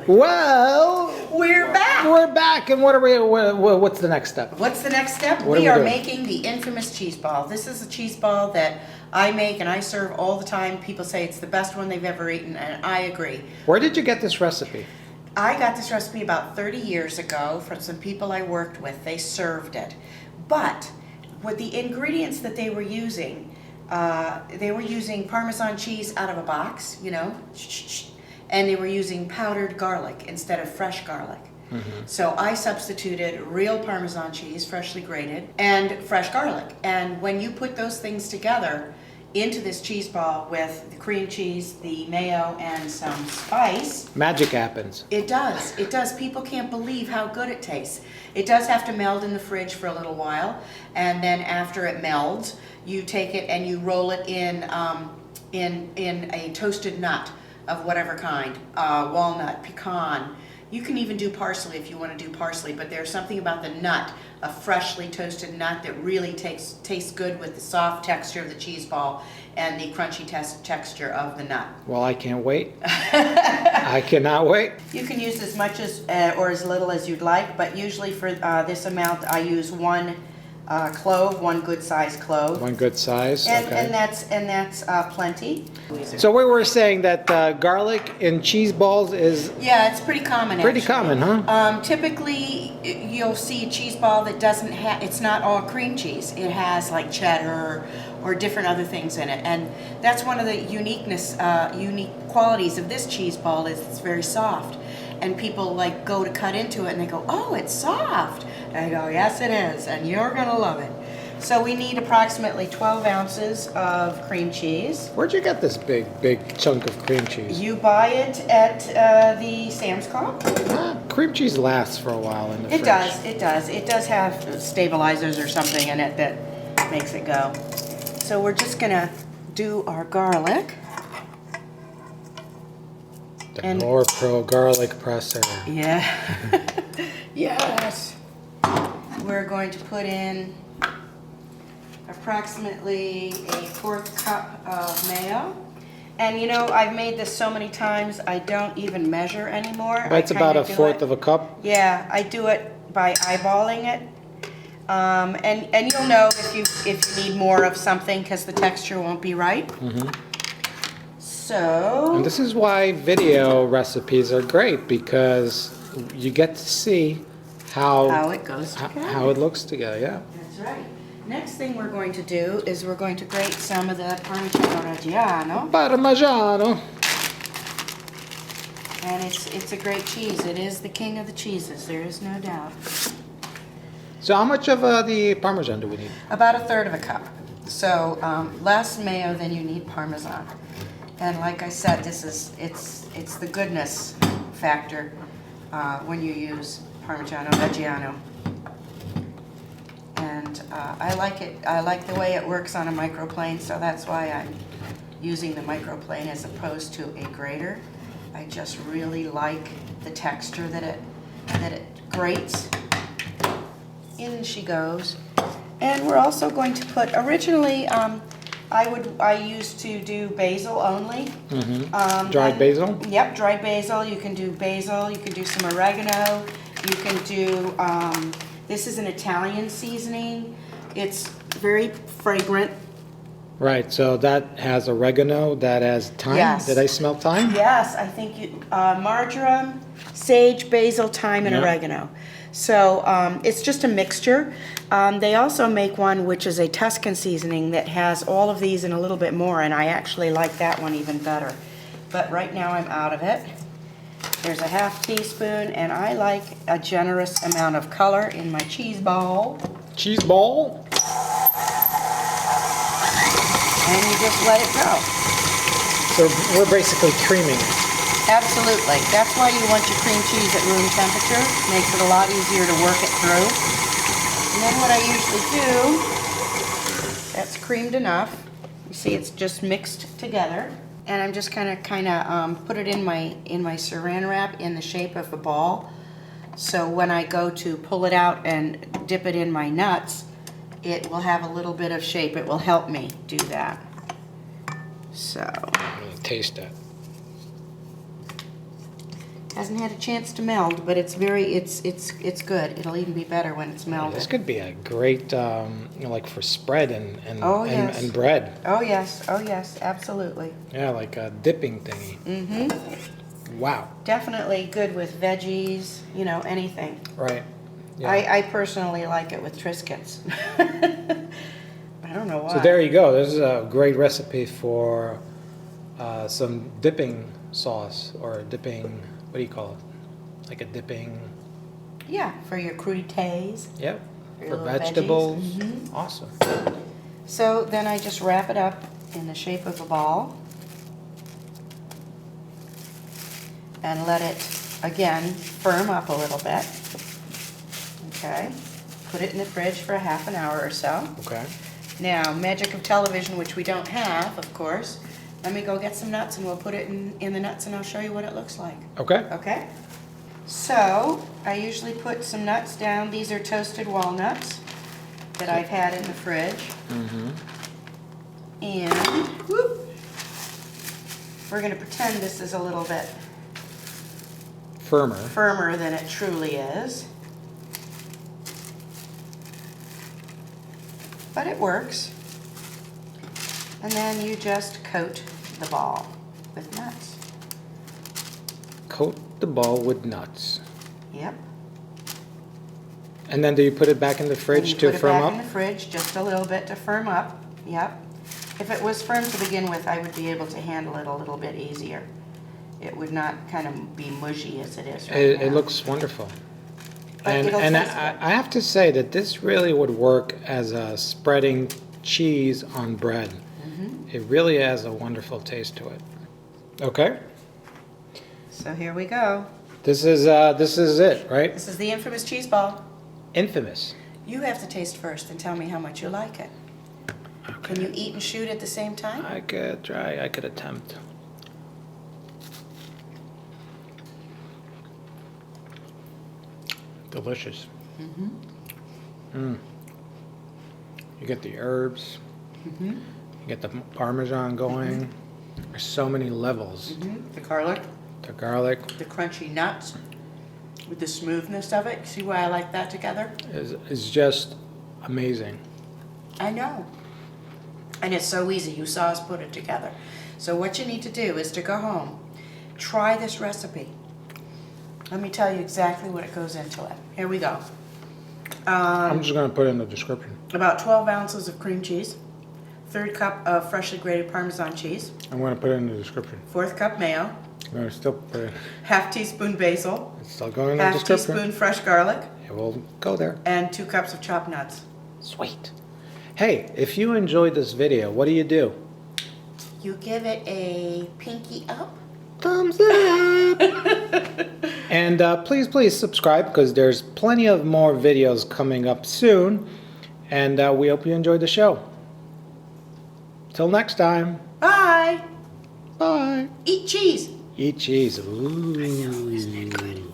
Well, we're back. We're back, and what's the next step? What's the next step? What we are are we doing? making the infamous cheese ball. This is a cheese ball that I make and I serve all the time. People say it's the best one they've ever eaten, and I agree. Where did you get this recipe? I got this recipe about 30 years ago from some people I worked with. They served it. But with the ingredients that they were using Parmesan cheese out of a box, you know, and they were using powdered garlic instead of fresh garlic. So I substituted real Parmesan cheese, freshly grated, and fresh garlic. And when you put those things together into this cheese ball with the cream cheese, the mayo, and some spice, magic happens. It does. It does. People can't believe how good it tastes. It does have to meld in the fridge for a little while, and then after it melds, you take it and you roll it in a toasted nut of whatever kind, walnut, pecan. You can even do parsley if you want to do parsley, but there's something about the nut, a freshly toasted nut, that really tastes good with the soft texture of the cheese ball and the crunchy texture of the nut. Well, I can't wait. I cannot wait. You can use as much as or as little as you'd like, but usually for this amount I use one clove, one good size clove. One good size, and, okay. And that's plenty. So we were saying that garlic in cheese balls is... Yeah, it's pretty common. Pretty common, huh? Typically, you'll see a cheese ball that doesn't have, it's not all cream cheese. It has like cheddar or different other things in it. And that's one of the unique qualities of this cheese ball is it's very soft. And people like go to cut into it and they go, oh, it's soft. And I go, yes, it is, and you're gonna love it. So we need approximately 12 ounces of cream cheese. Where'd you get this big chunk of cream cheese? You buy it at the Sam's Club. Cream cheese lasts for a while in the fridge. It does, it does. It does have stabilizers or something in it that makes it go. So we're just gonna do our garlic. The Norpro garlic presser. Yeah. Yes. We're going to put in approximately a 1/4 cup of mayo. And you know, I've made this so many times, I don't even measure anymore. That's about 1/4 of a cup? Yeah, I do it by eyeballing it. And you'll know if you need more of something because the texture won't be right. So... And this is why video recipes are great, because you get to see how it goes together. How it looks together, yeah. That's right. Next thing we're going to do is we're going to grate some of the Parmigiano Reggiano. Parmigiano. And it's a great cheese. It is the king of the cheeses, there is no doubt. So how much of the Parmesan do we need? About 1/3 of a cup. So less mayo than you need Parmesan. And like I said, it's the goodness factor when you use Parmigiano Reggiano. And I like it. I like the way it works on a microplane, so that's why I'm using the microplane as opposed to a grater. I just really like the texture that it grates. In she goes. And we're also going to put, originally I used to do basil only. Dried basil? Yep, dried basil. You can do basil, you can do some oregano, you can do, this is an Italian seasoning. It's very fragrant. Right, so that has oregano, that has thyme. Yes. Did I smell thyme? Yes, I think marjoram, sage, basil, thyme, and oregano. So it's just a mixture. They also make one which is a Tuscan seasoning that has all of these and a little bit more, and I actually like that one even better. But right now I'm out of it. There's a 1/2 teaspoon, and I like a generous amount of color in my cheese ball. Cheese ball? And you just let it go. So we're basically creaming it. Absolutely. That's why you want your cream cheese at room temperature. Makes it a lot easier to work it through. And then what I usually do, that's creamed enough. You see it's just mixed together. And I'm just kind of put it in my saran wrap in the shape of a ball. So when I go to pull it out and dip it in my nuts, it will have a little bit of shape. It will help me do that. So. I'm gonna taste that. Hasn't had a chance to meld, but it's good. It'll even be better when it's melded. This could be a great, like for spread and Oh, yes. and bread. Oh yes, absolutely. Yeah, like a dipping thingy. Mm-hmm. Wow. Definitely good with veggies, anything. Right. Yeah. I personally like it with Triscuits. I don't know why. So there you go. This is a great recipe for some dipping sauce or dipping, what do you call it? Like a dipping. Yeah, for your crudités. Yep. For For little vegetables. veggies. Mhm. Awesome. So then I just wrap it up in the shape of a ball and let it, again, firm up a little bit. Okay. Put it in the fridge for a half an hour or so. Okay. Now, magic of television, which we don't have, of course. Let me go get some nuts and we'll put it in the nuts and I'll show you what it looks like. Okay. Okay? So, I usually put some nuts down. These are toasted walnuts that I've had in the fridge. Mm-hmm. And, whoop, we're going to pretend this is a little bit firmer than it truly is. But it works. And then you just coat the ball with nuts. Coat the ball with nuts. Yep. And then do you put it back in the fridge to firm Put it back up? in the fridge, just a little bit to firm up. Yep. If it was firm to begin with, I would be able to handle it a little bit easier. It would not kind of be mushy as it is right now. It looks wonderful. But And it'll and taste I have to say that this really would work as a spreading cheese on bread. Mm-hmm. It really has a wonderful taste to it. Okay, So here we go. this is it, right? This is the infamous cheese ball. Infamous. You have to taste first and tell me how much you like it. Can you eat and shoot at the same time? I could try. I could attempt. Delicious. Mm-hmm. You get the herbs. Mm-hmm. You get the Parmesan going. There's so many levels. Mm-hmm. The garlic, The garlic the crunchy nuts, with the smoothness of it. See why I like that together? is just amazing. I know. And it's so easy. You saw us put it together. So what you need to do is to go home, try this recipe. Let me tell you exactly what it goes into it. Here we go. I'm just going to put it in the description. About 12 ounces of cream cheese, 1/3 cup of freshly grated Parmesan cheese, I'm going to put it in the description. 1/4 cup mayo, I'm going to still put it. 1/2 teaspoon basil, It's still going in the 1/2 description. teaspoon fresh garlic, It will go there. and 2 cups of chopped nuts. Sweet. Hey, if you enjoyed this video, what do? You give it a pinky up. Thumbs up! And please subscribe because there's plenty of more videos coming up soon. And we hope you enjoyed the show. Till next time. Bye. Bye. Eat cheese. Eat cheese. Ooh. Isn't it good?